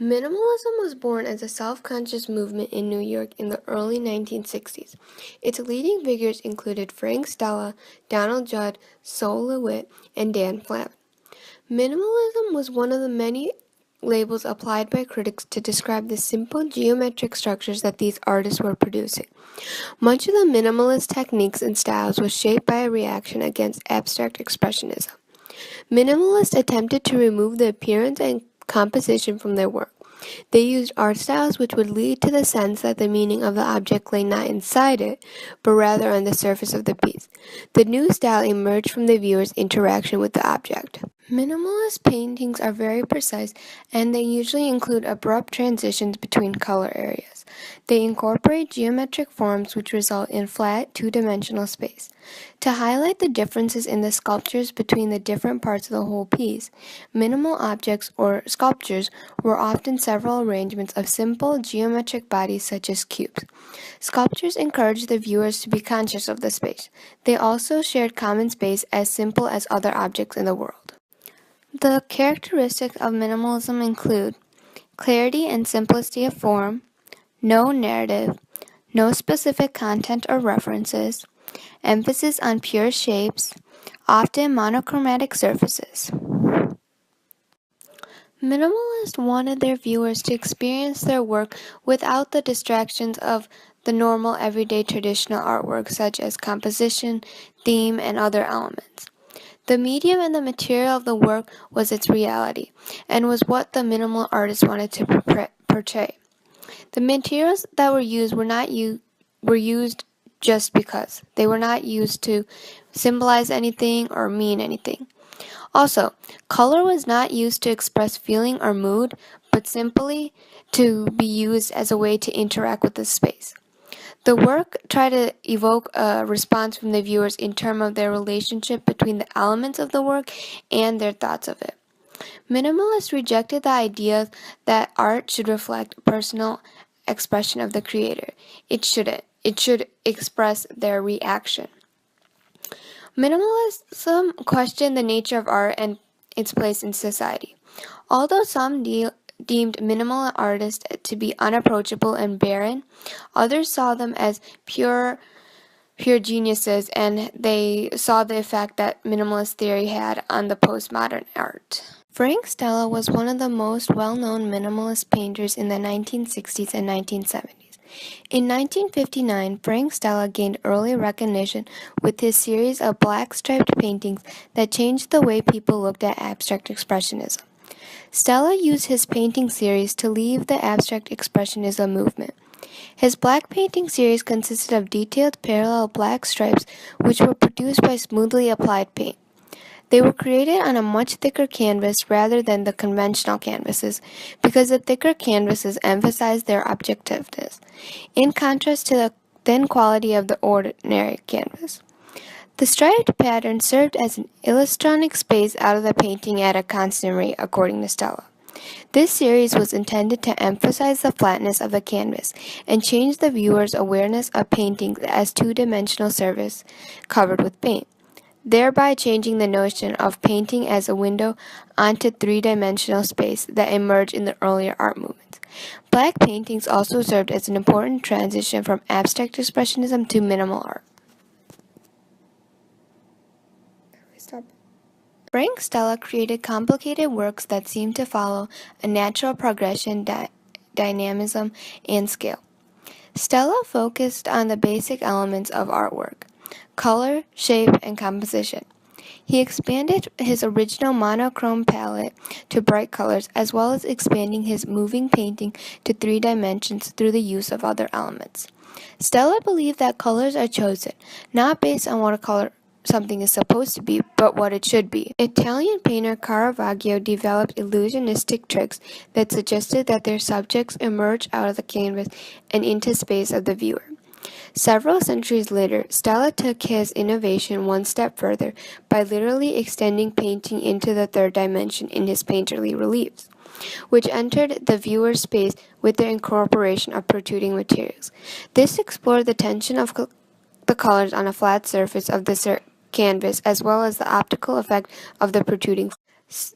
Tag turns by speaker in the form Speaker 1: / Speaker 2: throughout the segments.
Speaker 1: Minimalism was born as a self-conscious movement in New York in the early 1960s. Its leading figures included Frank Stella, Donald Judd, Sol LeWitt, and Dan Flavin. Minimalism was one of the many labels applied by critics to describe the simple geometric structures that these artists were producing. Much of the minimalist techniques and styles was shaped by a reaction against abstract expressionism. Minimalists attempted to remove the appearance and composition from their work. They used art styles which would lead to the sense that the meaning of the object lay not inside it, but rather on the surface of the piece. The new style emerged from the viewer's interaction with the object. Minimalist paintings are very precise, and they usually include abrupt transitions between color areas. They incorporate geometric forms which result in flat, two-dimensional space. To highlight the differences in the sculptures between the different parts of the whole piece, minimal objects or sculptures were often several arrangements of simple geometric bodies such as cubes. Sculptures encouraged the viewers to be conscious of the space. They also shared common space as simple as other objects in the world. The characteristics of minimalism include clarity and simplicity of form, no narrative, no specific content or references, emphasis on pure shapes, often monochromatic surfaces. Minimalists wanted their viewers to experience their work without the distractions of the normal everyday traditional artwork such as composition, theme, and other elements. The medium and the material of the work was its reality, and was what the minimal artist wanted to portray. The materials that were used were used just because. They were not used to symbolize anything or mean anything. Also, color was not used to express feeling or mood, but simply to be used as a way to interact with the space. The work tried to evoke a response from the viewers in terms of their relationship between the elements of the work and their thoughts of it. Minimalists rejected the idea that art should reflect personal expression of the creator. It shouldn't. It should express their reaction. Minimalism questioned the nature of art and its place in society. Although some deemed minimal artists to be unapproachable and barren, others saw them as pure geniuses, and they saw the effect that minimalist theory had on the postmodern art. Frank Stella was one of the most well-known minimalist painters in the 1960s and 1970s. In 1959, Frank Stella gained early recognition with his series of black-striped paintings that changed the way people looked at abstract expressionism. Stella used his painting series to lead the abstract expressionism movement. His black painting series consisted of detailed parallel black stripes which were produced by smoothly applied paint. They were created on a much thicker canvas rather than the conventional canvases, because the thicker canvases emphasized their objectiveness, in contrast to the thin quality of the ordinary canvas. The striped pattern served as an electronic space out of the painting at a constant rate, according to Stella. This series was intended to emphasize the flatness of the canvas and change the viewer's awareness of paintings as two-dimensional surface covered with paint, thereby changing the notion of painting as a window onto three-dimensional space that emerged in the earlier art movements. Black paintings also served as an important transition from abstract expressionism to minimal art. Frank Stella created complicated works that seemed to follow a natural progression, dynamism, and scale. Stella focused on the basic elements of artwork: color, shape, and composition. He expanded his original monochrome palette to bright colors, as well as expanding his moving painting to 3 dimensions through the use of other elements. Stella believed that colors are chosen, not based on what a color something is supposed to be, but what it should be. Italian painter Caravaggio developed illusionistic tricks that suggested that their subjects emerge out of the canvas and into space of the viewer. Several centuries later, Stella took his innovation one step further by literally extending painting into the third dimension in his painterly reliefs, which entered the viewer's space with their incorporation of protruding materials. This explored the tension of the colors on a flat surface of the canvas, as well as the optical effect of the protruding.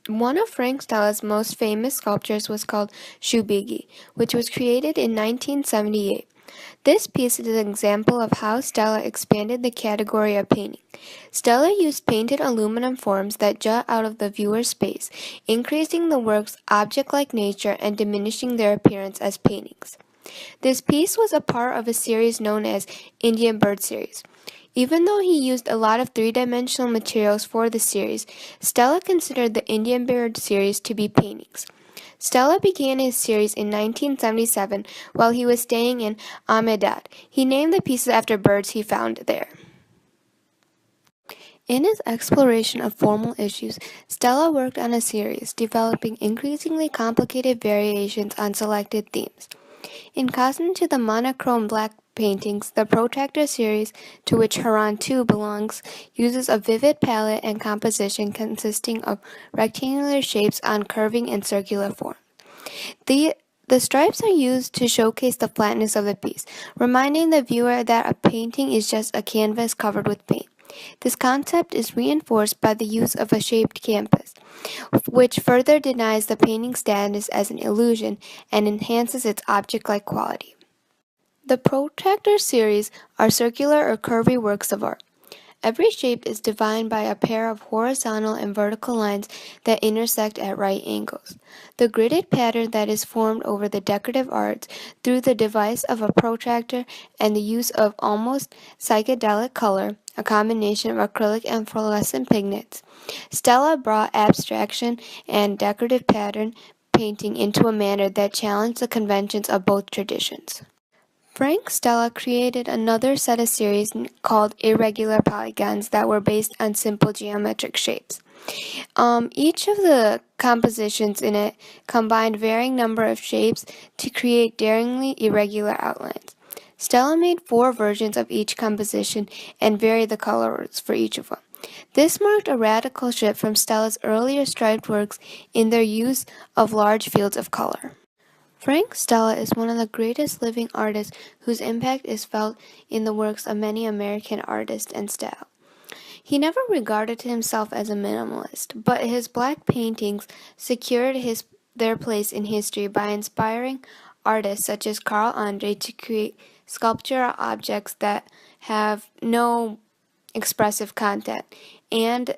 Speaker 1: One of Frank Stella's most famous sculptures was called Shubigi, which was created in 1978. This piece is an example of how Stella expanded the category of painting. Stella used painted aluminum forms that jut out of the viewer's space, increasing the work's object-like nature and diminishing their appearance as paintings. This piece was a part of a series known as Indian Bird Series. Even though he used a lot of three-dimensional materials for the series, Stella considered the Indian Bird series to be paintings. Stella began his series in 1977 while he was staying in Ahmedabad. He named the pieces after birds he found there. In his exploration of formal issues, Stella worked on a series, developing increasingly complicated variations on selected themes. In contrast to the monochrome black paintings, the Protractor series, to which Haran 2 belongs, uses a vivid palette and composition consisting of rectangular shapes on curving and circular forms. The stripes are used to showcase the flatness of the piece, reminding the viewer that a painting is just a canvas covered with paint. This concept is reinforced by the use of a shaped canvas, which further denies the painting's status as an illusion and enhances its object-like quality. The Protractor series are circular or curvy works of art. Every shape is defined by a pair of horizontal and vertical lines that intersect at right angles. The gridded pattern that is formed over the decorative arts through the device of a protractor and the use of almost psychedelic color, a combination of acrylic and fluorescent pigments. Stella brought abstraction and decorative pattern painting into a manner that challenged the conventions of both traditions. Frank Stella created another set of series called irregular polygons that were based on simple geometric shapes. Each of the compositions in it combined varying number of shapes to create daringly irregular outlines. Stella made 4 versions of each composition and varied the colors for each of them. This marked a radical shift from Stella's earlier striped works in their use of large fields of color. Frank Stella is one of the greatest living artists whose impact is felt in the works of many American artists and style. He never regarded himself as a minimalist, but his black paintings secured their place in history by inspiring artists such as Carl Andre to create sculptural objects that have no expressive content, and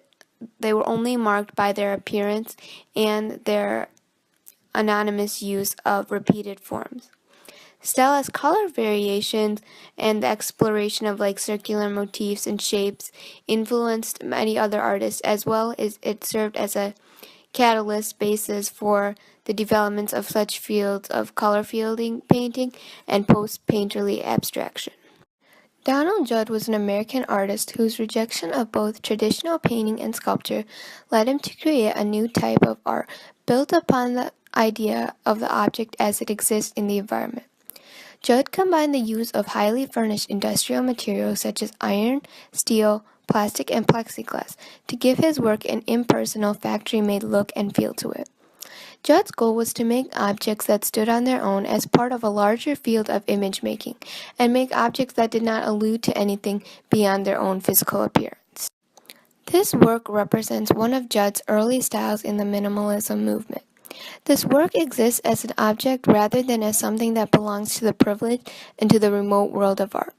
Speaker 1: they were only marked by their appearance and their anonymous use of repeated forms. Stella's color variations and the exploration of circular motifs and shapes influenced many other artists, as well as it served as a catalyst basis for the developments of such fields of color fielding painting and post-painterly abstraction. Donald Judd was an American artist whose rejection of both traditional painting and sculpture led him to create a new type of art built upon the idea of the object as it exists in the environment. Judd combined the use of highly furnished industrial materials such as iron, steel, plastic, and plexiglass to give his work an impersonal, factory-made look and feel to it. Judd's goal was to make objects that stood on their own as part of a larger field of image making, and make objects that did not allude to anything beyond their own physical appearance. This work represents one of Judd's early styles in the minimalism movement. This work exists as an object rather than as something that belongs to the privileged and to the remote world of art.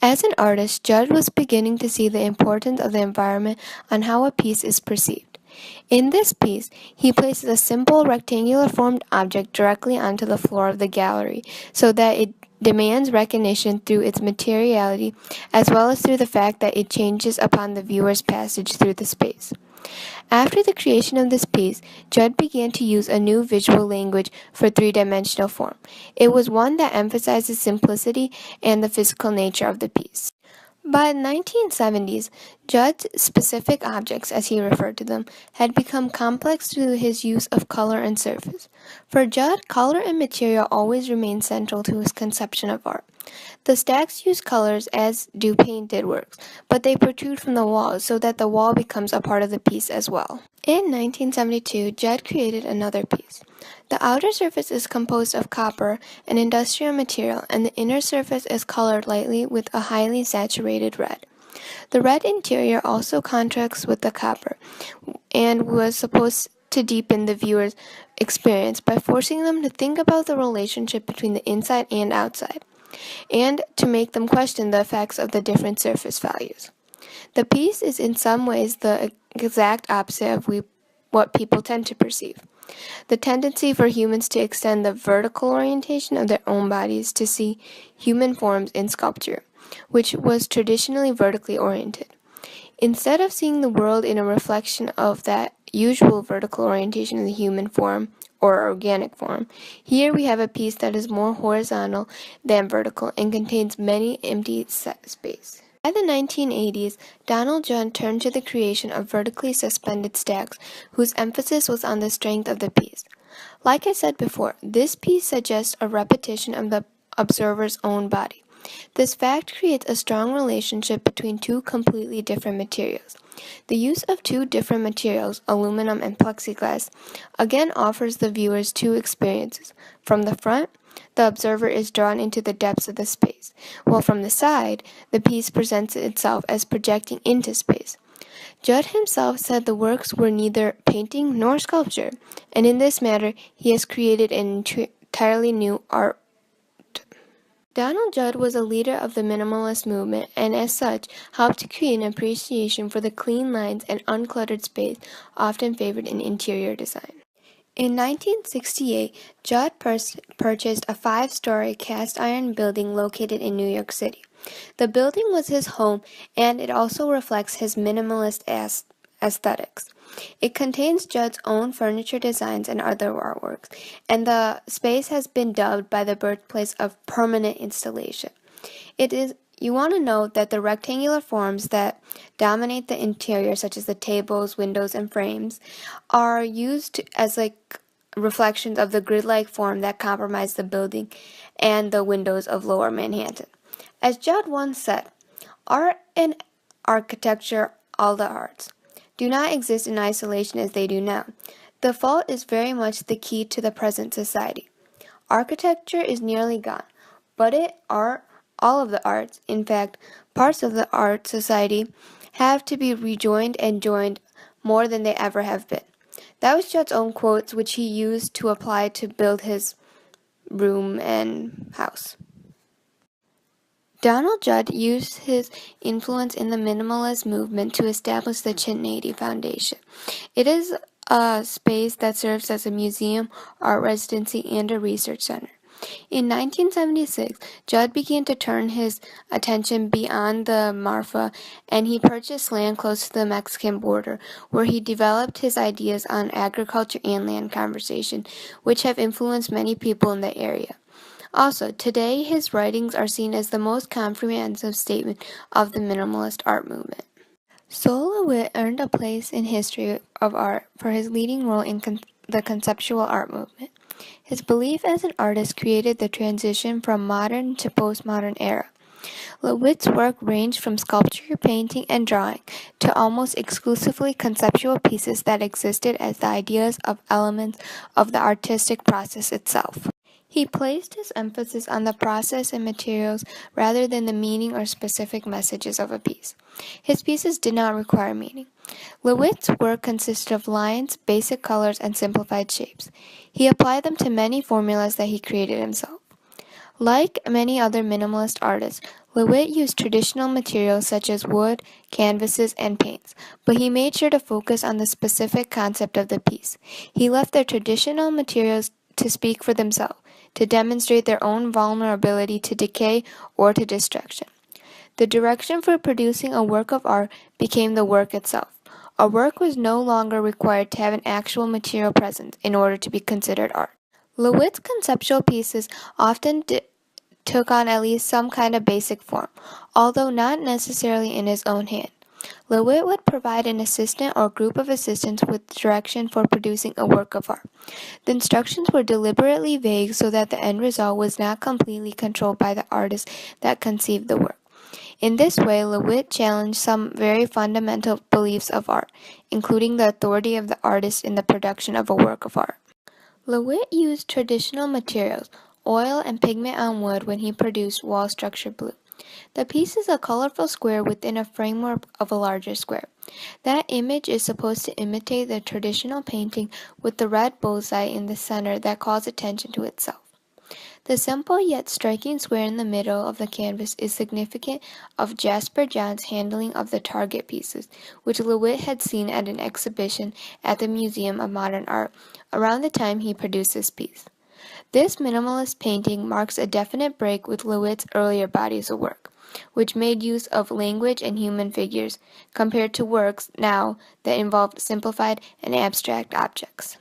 Speaker 1: As an artist, Judd was beginning to see the importance of the environment on how a piece is perceived. In this piece, he places a simple rectangular formed object directly onto the floor of the gallery so that it demands recognition through its materiality as well as through the fact that it changes upon the viewer's passage through the space. After the creation of this piece, Judd began to use a new visual language for three-dimensional form. It was one that emphasizes simplicity and the physical nature of the piece. By the 1970s, Judd's specific objects, as he referred to them, had become complex through his use of color and surface. For Judd, color and material always remained central to his conception of art. The stacks use colors as do painted works, but they protrude from the walls so that the wall becomes a part of the piece as well. In 1972, Judd created another piece. The outer surface is composed of copper, an industrial material, and the inner surface is colored lightly with a highly saturated red. The red interior also contrasts with the copper and was supposed to deepen the viewer's experience by forcing them to think about the relationship between the inside and outside, and to make them question the effects of the different surface values. The piece is in some ways the exact opposite of what people tend to perceive. The tendency for humans to extend the vertical orientation of their own bodies to see human forms in sculpture, which was traditionally vertically oriented. Instead of seeing the world in a reflection of that usual vertical orientation of the human form, or organic form, here we have a piece that is more horizontal than vertical and contains many empty space. By the 1980s, Donald Judd turned to the creation of vertically suspended stacks, whose emphasis was on the strength of the piece. Like I said before, this piece suggests a repetition of the observer's own body. This fact creates a strong relationship between two completely different materials. The use of two different materials, aluminum and plexiglass, again offers the viewers two experiences. From the front, the observer is drawn into the depths of the space, while from the side, the piece presents itself as projecting into space. Judd himself said the works were neither painting nor sculpture, and in this matter, he has created an entirely new art. Donald Judd was a leader of the minimalist movement and as such helped to create an appreciation for the clean lines and uncluttered space often favored in interior design. In 1968, Judd purchased a 5-story cast iron building located in New York City. The building was his home and it also reflects his minimalist aesthetics. It contains Judd's own furniture designs and other artworks, and the space has been dubbed by the birthplace of permanent installation. You want to note that the rectangular forms that dominate the interior, such as the tables, windows, and frames, are used as reflections of the grid-like form that comprise the building and the windows of Lower Manhattan. As Judd once said, art and architecture, all the arts, do not exist in isolation as they do now. The fault is very much the key to the present society. Architecture is nearly gone, but all of the arts, in fact, parts of the art society, have to be rejoined and joined more than they ever have been. That was Judd's own quotes, which he used to apply to build his room and house. Donald Judd used his influence in the minimalist movement to establish the Chinady Foundation. It is a space that serves as a museum, art residency, and a research center. In 1976, Judd began to turn his attention beyond the Marfa, and he purchased land close to the Mexican border, where he developed his ideas on agriculture and land conservation, which have influenced many people in the area. Also, today his writings are seen as the most comprehensive statement of the minimalist art movement. Sol LeWitt earned a place in history of art for his leading role in the conceptual art movement. His belief as an artist created the transition from modern to postmodern era. LeWitt's work ranged from sculpture, painting, and drawing to almost exclusively conceptual pieces that existed as the ideas of elements of the artistic process itself. He placed his emphasis on the process and materials rather than the meaning or specific messages of a piece. His pieces did not require meaning. LeWitt's work consisted of lines, basic colors, and simplified shapes. He applied them to many formulas that he created himself. Like many other minimalist artists, LeWitt used traditional materials such as wood, canvases, and paints, but he made sure to focus on the specific concept of the piece. He left their traditional materials to speak for themselves, to demonstrate their own vulnerability to decay or to destruction. The direction for producing a work of art became the work itself. A work was no longer required to have an actual material presence in order to be considered art. LeWitt's conceptual pieces often took on at least some kind of basic form, although not necessarily in his own hand. LeWitt would provide an assistant or group of assistants with direction for producing a work of art. The instructions were deliberately vague so that the end result was not completely controlled by the artist that conceived the work. In this way, LeWitt challenged some very fundamental beliefs of art, including the authority of the artist in the production of a work of art. LeWitt used traditional materials, oil and pigment on wood when he produced wall structure blue. The piece is a colorful square within a framework of a larger square. That image is supposed to imitate the traditional painting with the red bullseye in the center that calls attention to itself. The simple yet striking square in the middle of the canvas is significant of Jasper John's handling of the target pieces, which Lewitt had seen at an exhibition at the Museum of Modern Art around the time he produced this piece. This minimalist painting marks a definite break with Lewitt's earlier bodies of work, which made use of language and human figures, compared to works now that involved simplified and abstract objects.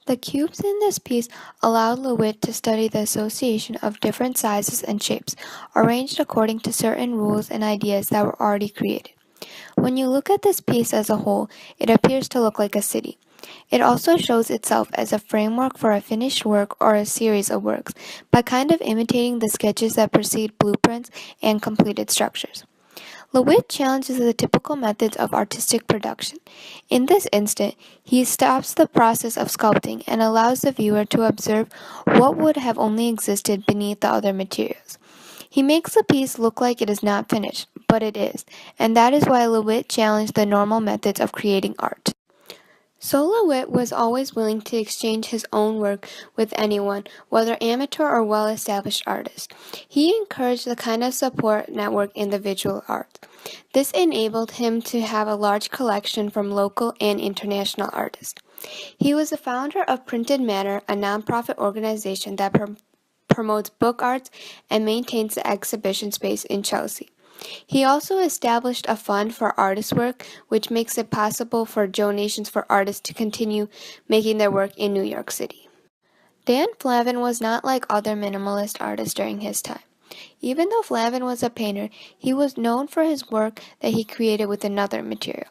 Speaker 1: The cubes in this piece allowed Lewitt to study the association of different sizes and shapes, arranged according to certain rules and ideas that were already created. When you look at this piece as a whole, it appears to look like a city. It also shows itself as a framework for a finished work or a series of works, by kind of imitating the sketches that precede blueprints and completed structures. Lewitt challenges the typical methods of artistic production. In this instant, he stops the process of sculpting and allows the viewer to observe what would have only existed beneath the other materials. He makes the piece look like it is not finished, but it is, and that is why Lewitt challenged the normal methods of creating art. So Lewitt was always willing to exchange his own work with anyone, whether amateur or well-established artist. He encouraged the kind of support network in the visual arts. This enabled him to have a large collection from local and international artists. He was the founder of Printed Matter, a nonprofit organization that promotes book arts and maintains the exhibition space in Chelsea. He also established a fund for artist work, which makes it possible for donations for artists to continue making their work in New York City. Dan Flavin was not like other minimalist artists during his time. Even though Flavin was a painter, he was known for his work that he created with another material.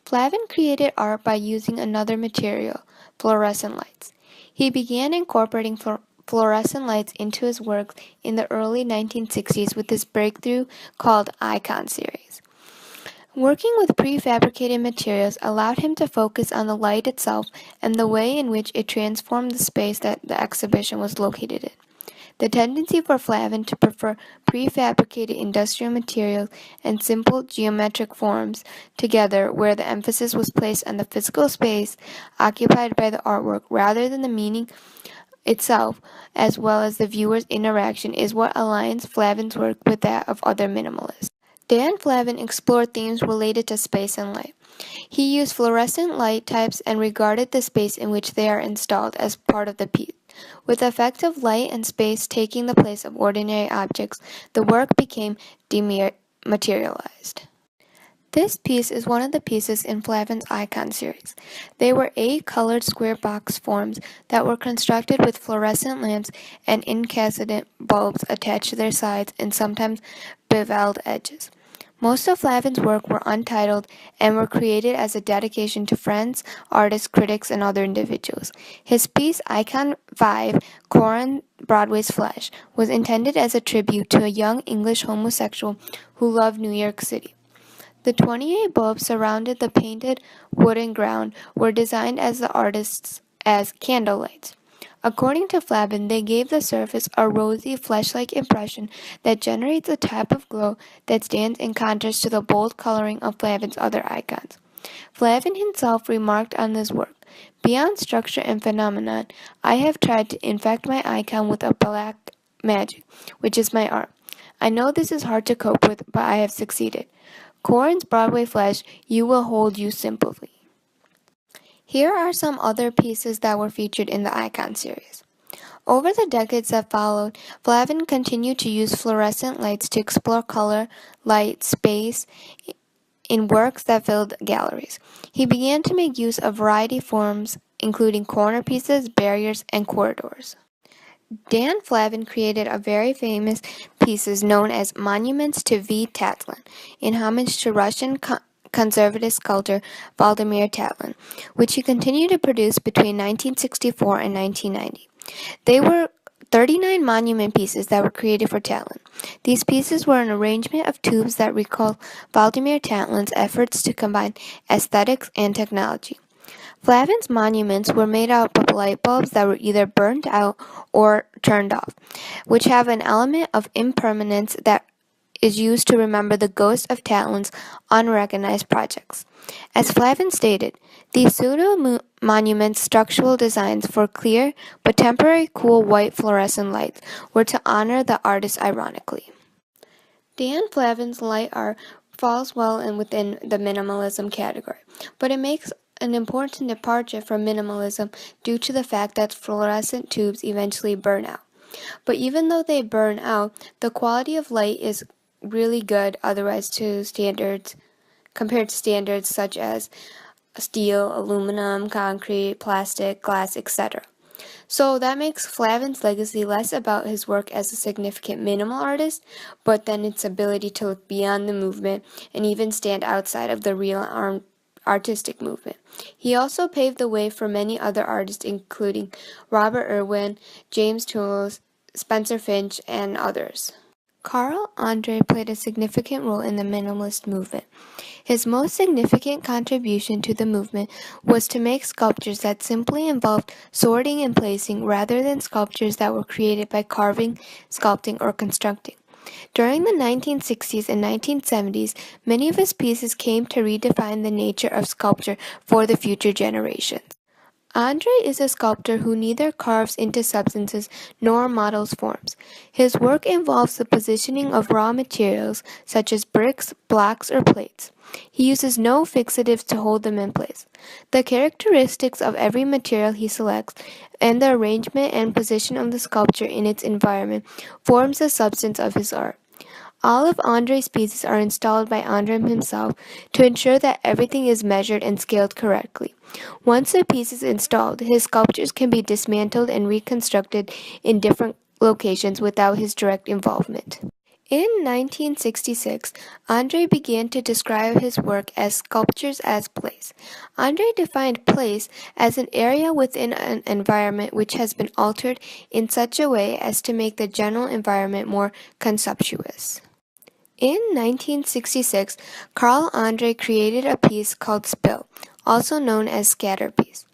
Speaker 1: Flavin created art by using another material, fluorescent lights. He began incorporating fluorescent lights into his works in the early 1960s with his breakthrough called Icon series. Working with prefabricated materials allowed him to focus on the light itself and the way in which it transformed the space that the exhibition was located in. The tendency for Flavin to prefer prefabricated industrial materials and simple geometric forms together, where the emphasis was placed on the physical space occupied by the artwork rather than the meaning itself, as well as the viewer's interaction, is what aligns Flavin's work with that of other minimalists. Dan Flavin explored themes related to space and light. He used fluorescent light types and regarded the space in which they are installed as part of the piece. With the effect of light and space taking the place of ordinary objects, the work became dematerialized. This piece is one of the pieces in Flavin's Icon series. They were 8 colored square box forms that were constructed with fluorescent lamps and incandescent bulbs attached to their sides and sometimes beveled edges. Most of Flavin's work were untitled and were created as a dedication to friends, artists, critics, and other individuals. His piece, Icon 5, Corin Broadway's Flesh, was intended as a tribute to a young English homosexual who loved New York City. The 28 bulbs surrounded the painted wooden ground were designed as the artists as candle lights. According to Flavin, they gave the surface a rosy, flesh-like impression that generates a type of glow that stands in contrast to the bold coloring of Flavin's other icons. Flavin himself remarked on this work, "Beyond structure and phenomenon, I have tried to infect my icon with a black magic, which is my art. I know this is hard to cope with, but I have succeeded. Corin's Broadway Flesh, you will hold you simply." Here are some other pieces that were featured in the Icon series. Over the decades that followed, Flavin continued to use fluorescent lights to explore color, light, space in works that filled galleries. He began to make use of variety forms, including corner pieces, barriers, and corridors. Dan Flavin created a very famous pieces known as Monuments to V. Tatlin, in homage to Russian conservative sculptor Vladimir Tatlin, which he continued to produce between 1964 and 1990. They were 39 monument pieces that were created for Tatlin. These pieces were an arrangement of tubes that recall Vladimir Tatlin's efforts to combine aesthetics and technology. Flavin's monuments were made out of light bulbs that were either burned out or turned off, which have an element of impermanence that is used to remember the ghosts of talents unrecognized projects. As Flavin stated, these pseudo-monument structural designs for clear but temporary cool white fluorescent lights were to honor the artist ironically. Dan Flavin's light art falls well in within the minimalism category, but it makes an important departure from minimalism due to the fact that fluorescent tubes eventually burn out. But even though they burn out, the quality of light is really good otherwise to standards compared to standards such as steel, aluminum, concrete, plastic, glass, etc. So that makes Flavin's legacy less about his work as a significant minimal artist, but then its ability to look beyond the movement and even stand outside of the real artistic movement. He also paved the way for many other artists including Robert Irwin, James Tullis, Spencer Finch, and others. Carl Andre played a significant role in the minimalist movement. His most significant contribution to the movement was to make sculptures that simply involved sorting and placing rather than sculptures that were created by carving, sculpting, or constructing. During the 1960s and 1970s, many of his pieces came to redefine the nature of sculpture for the future generations. Andre is a sculptor who neither carves into substances nor models forms. His work involves the positioning of raw materials such as bricks, blocks, or plates. He uses no fixatives to hold them in place. The characteristics of every material he selects and the arrangement and position of the sculpture in its environment forms the substance of his art. All of Andre's pieces are installed by Andre himself to ensure that everything is measured and scaled correctly. Once a piece is installed, his sculptures can be dismantled and reconstructed in different locations without his direct involvement. In 1966, Andre began to describe his work as sculptures as place. Andre defined place as an area within an environment which has been altered in such a way as to make the general environment more conspicuous. In 1966, Carl Andre created a piece called Spill, also known as Scatter Piece.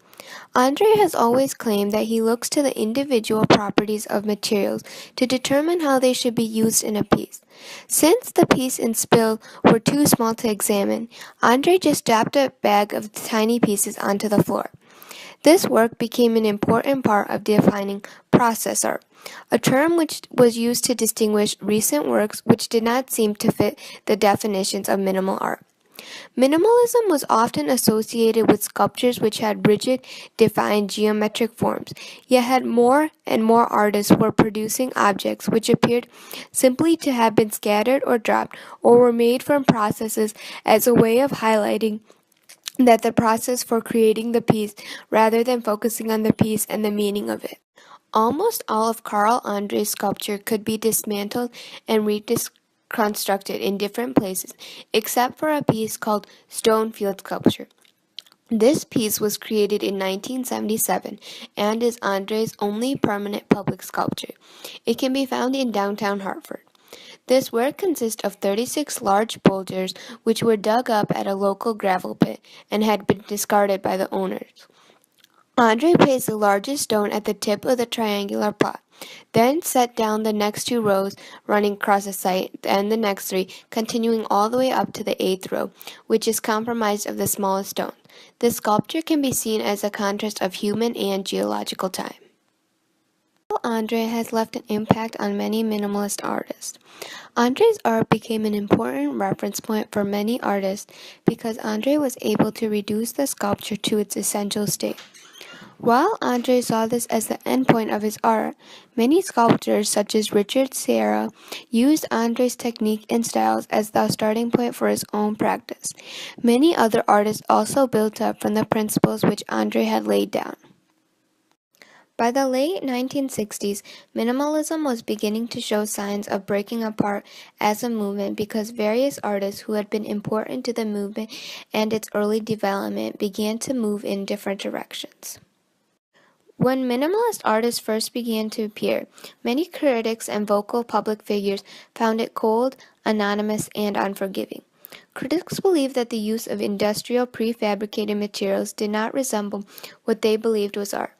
Speaker 1: Andre has always claimed that he looks to the individual properties of materials to determine how they should be used in a piece. Since the piece and Spill were too small to examine, Andre just dropped a bag of tiny pieces onto the floor. This work became an important part of defining process art, a term which was used to distinguish recent works which did not seem to fit the definitions of minimal art. Minimalism was often associated with sculptures which had rigid, defined geometric forms, yet had more and more artists were producing objects which appeared simply to have been scattered or dropped or were made from processes as a way of highlighting that the process for creating the piece rather than focusing on the piece and the meaning of it. Almost all of Carl Andre's sculpture could be dismantled and reconstructed in different places, except for a piece called Stone Field Sculpture. This piece was created in 1977 and is Andre's only permanent public sculpture. It can be found in downtown Hartford. This work consists of 36 large boulders which were dug up at a local gravel pit and had been discarded by the owners. Andre placed the largest stone at the tip of the triangular plot, then set down the next 2 rows running across the site, and the next 3, continuing all the way up to the 8th row, which is comprised of the smallest stone. This sculpture can be seen as a contrast of human and geological time. Andre has left an impact on many minimalist artists. Andre's art became an important reference point for many artists because Andre was able to reduce the sculpture to its essential state. While Andre saw this as the endpoint of his art, many sculptors such as Richard Serra used Andre's technique and styles as the starting point for his own practice. Many other artists also built up from the principles which Andre had laid down. By the late 1960s, minimalism was beginning to show signs of breaking apart as a movement because various artists who had been important to the movement and its early development began to move in different directions. When minimalist artists first began to appear, many critics and vocal public figures found it cold, anonymous, and unforgiving. Critics believed that the use of industrial prefabricated materials did not resemble what they believed was art.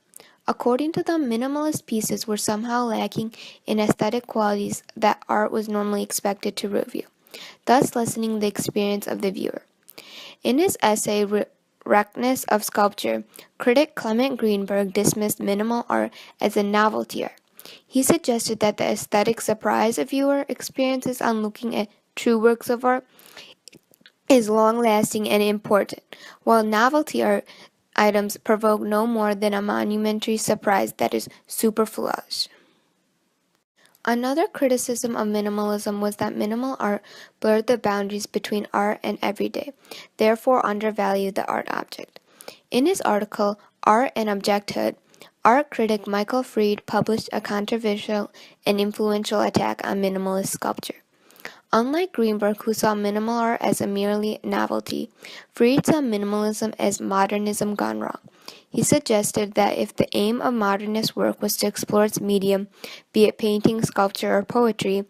Speaker 1: According to them, minimalist pieces were somehow lacking in aesthetic qualities that art was normally expected to reveal, thus lessening the experience of the viewer. In his essay, Wreckness of Sculpture, critic Clement Greenberg dismissed minimal art as a novelty art. He suggested that the aesthetic surprise a viewer experiences on looking at true works of art is long-lasting and important, while novelty art items provoke no more than a momentary surprise that is superfluous. Another criticism of minimalism was that minimal art blurred the boundaries between art and everyday, therefore undervalued the art object. In his article, Art and Objecthood, art critic Michael Fried published a controversial and influential attack on minimalist sculpture. Unlike Greenberg, who saw minimal art as a merely novelty, Fried saw minimalism as modernism gone wrong. He suggested that if the aim of modernist work was to explore its medium, be it painting, sculpture, or poetry,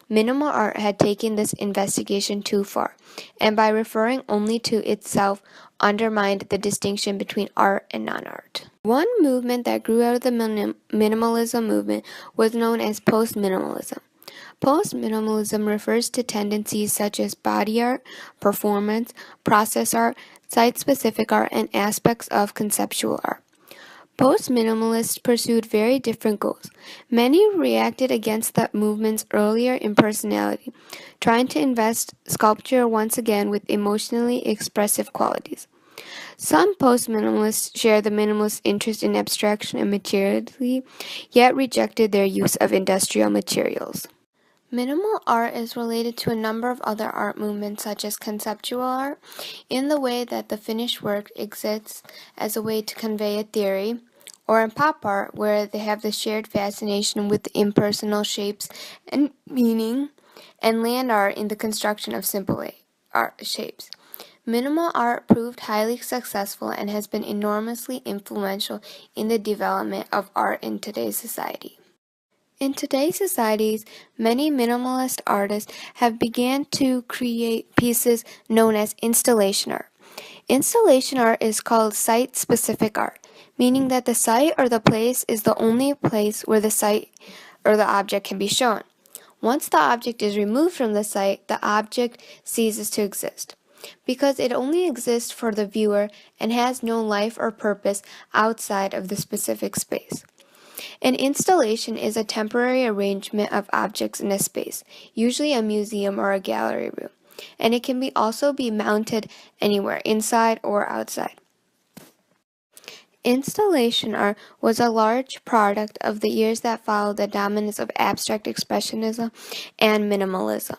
Speaker 1: minimal art had taken this investigation too far, and by referring only to itself, undermined the distinction between art and non-art. One movement that grew out of the minimalism movement was known as post-minimalism. Post-minimalism refers to tendencies such as body art, performance, process art, site-specific art, and aspects of conceptual art. Post-minimalists pursued very different goals. Many reacted against the movement's earlier impersonality, trying to invest sculpture once again with emotionally expressive qualities. Some post-minimalists share the minimalist interest in abstraction and materiality, yet rejected their use of industrial materials. Minimal art is related to a number of other art movements such as conceptual art, in the way that the finished work exists as a way to convey a theory, or in pop art where they have the shared fascination with impersonal shapes and meaning, and land art in the construction of simple art shapes. Minimal art proved highly successful and has been enormously influential in the development of art in today's society. In today's societies, many minimalist artists have begun to create pieces known as installation art. Installation art is called site-specific art, meaning that the site or the place is the only place where the site or the object can be shown. Once the object is removed from the site, the object ceases to exist, because it only exists for the viewer and has no life or purpose outside of the specific space. An installation is a temporary arrangement of objects in a space, usually a museum or a gallery room, and it can also be mounted anywhere, inside or outside. Installation art was a large product of the years that followed the dominance of abstract expressionism and minimalism.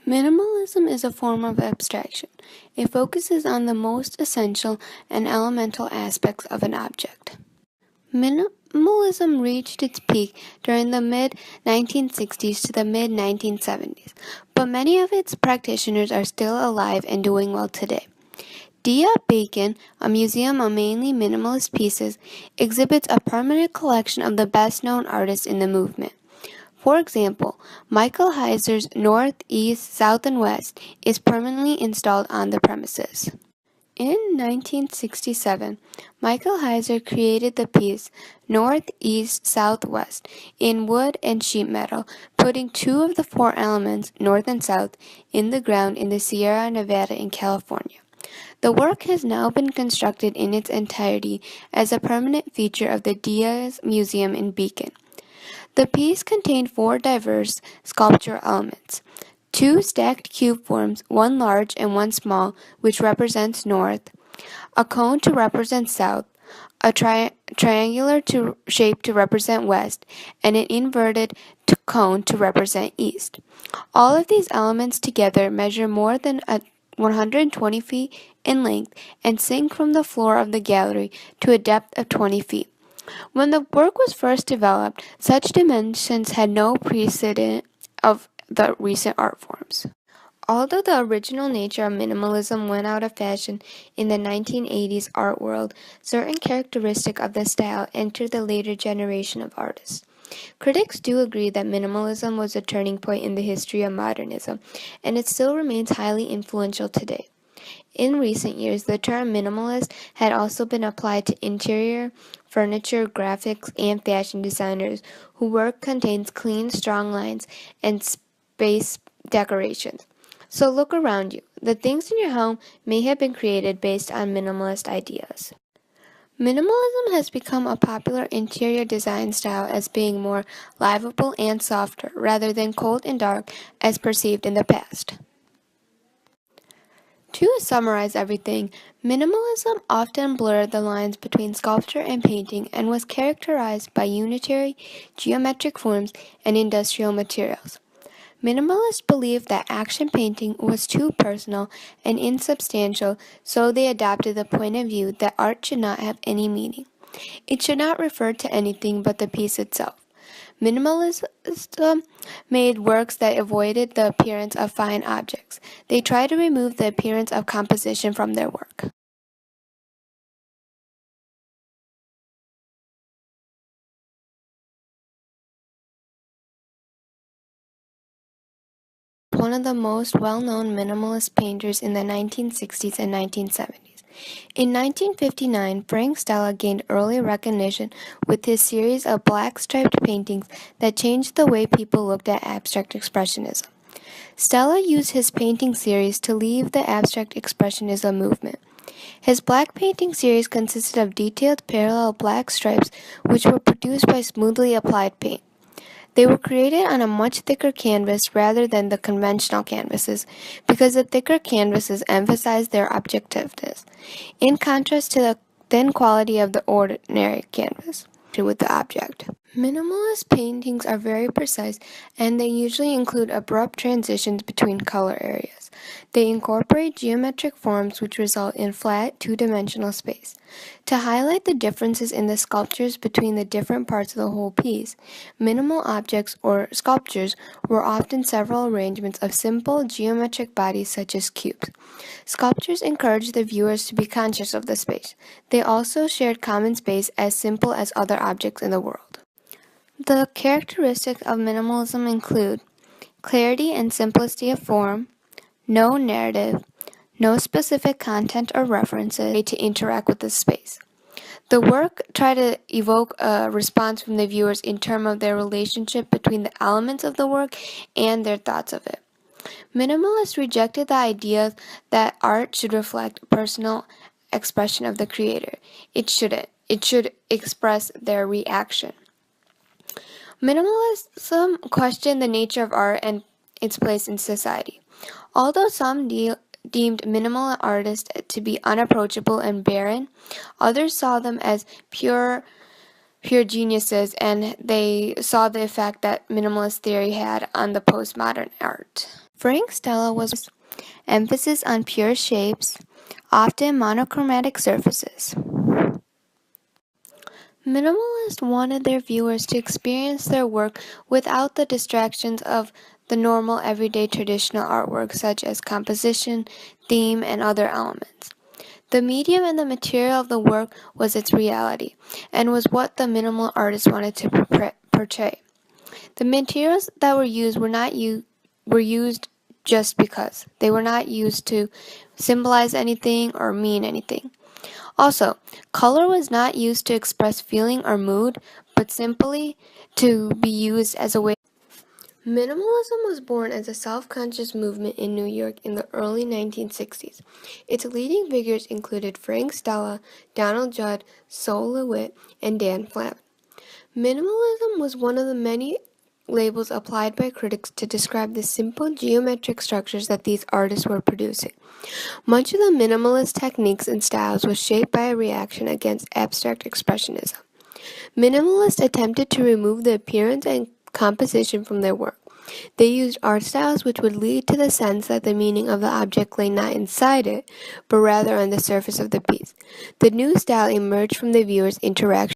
Speaker 1: Minimalism is a form of abstraction. It focuses on the most essential and elemental aspects of an object. Minimalism reached its peak during the mid-1960s to the mid-1970s, but many of its practitioners are still alive and doing well today. Dia Bacon, a museum of mainly minimalist pieces, exhibits a permanent collection of the best-known artists in the movement. For example, Michael Heiser's North, East, South, and West is permanently installed on the premises. In 1967, Michael Heiser created the piece North, East, South, West in wood and sheet metal, putting two of the four elements, North and South, in the ground in the Sierra Nevada in California. The work has now been constructed in its entirety as a permanent feature of the Diaz Museum in Beacon. The piece contained four diverse sculptural elements: two stacked cube forms, one large and one small, which represents north, a cone to represent south, a triangular shape to represent west, and an inverted cone to represent east. All of these elements together measure more than 120 feet in length and sink from the floor of the gallery to a depth of 20 feet. When the work was first developed, such dimensions had no precedent of the recent art forms. Although the original nature of minimalism went out of fashion in the 1980s art world, certain characteristics of the style entered the later generation of artists. Critics do agree that minimalism was a turning point in the history of modernism, and it still remains highly influential today. In recent years, the term minimalist had also been applied to interior, furniture, graphics, and fashion designers whose work contains clean, strong lines and space decorations. So look around you. The things in your home may have been created based on minimalist ideas. Minimalism has become a popular interior design style as being more livable and softer, rather than cold and dark as perceived in the past. To summarize everything, minimalism often blurred the lines between sculpture and painting and was characterized by unitary, geometric forms and industrial materials. Minimalists believed that action painting was too personal and insubstantial, so they adopted the point of view that art should not have any meaning. It should not refer to anything but the piece itself. Minimalism made works that avoided the appearance of fine objects. They tried to remove the appearance of composition from their work. One of the most well-known minimalist painters in the 1960s and 1970s. In 1959, Frank Stella gained early recognition with his series of black striped paintings that changed the way people looked at abstract expressionism. Stella used his painting series to lead the abstract expressionism movement. His black painting series consisted of detailed parallel black stripes which were produced by smoothly applied paint. They were created on a much thicker canvas rather than the conventional canvases because the thicker canvases emphasized their objectiveness, in contrast to the thin quality of the ordinary canvas with the object. Minimalist paintings are very precise and they usually include abrupt transitions between color areas. They incorporate geometric forms which result in flat, two-dimensional space. To highlight the differences in the sculptures between the different parts of the whole piece, minimal objects or sculptures were often several arrangements of simple geometric bodies such as cubes. Sculptures encouraged the viewers to be conscious of the space. They also shared common space as simple as other objects in the world. The characteristics of minimalism include clarity and simplicity of form, no narrative, no specific content or references to interact with the space. The work tried to evoke a response from the viewers in terms of their relationship between the elements of the work and their thoughts of it. Minimalists rejected the idea that art should reflect personal expression of the creator. It shouldn't. It should express their reaction. Minimalism questioned the nature of art and its place in society. Although some deemed minimal artists to be unapproachable and barren, others saw them as pure geniuses, and they saw the effect that minimalist theory had on the postmodern art. Frank Stella was emphasis on pure shapes, often monochromatic surfaces. Minimalists wanted their viewers to experience their work without the distractions of the normal everyday traditional artwork such as composition, theme, and other elements. The medium and the material of the work was its reality, and was what the minimal artist wanted to portray. The materials that were used were used just because. They were not used to symbolize anything or mean anything. Also, color was not used to express feeling or mood, but simply to be used as a way. Minimalism was born as a self-conscious movement in New York in the early 1960s. Its leading figures included Frank Stella, Donald Judd, Sol LeWitt, and Dan Flavin. Minimalism was one of the many labels applied by critics to describe the simple geometric structures that these artists were producing. Much of the minimalist techniques and styles was shaped by a reaction against abstract expressionism. Minimalists attempted to remove the appearance and composition from their work. They used art styles which would lead to the sense that the meaning of the object lay not inside it, but rather on the surface of the piece. The new style emerged from the viewer's interaction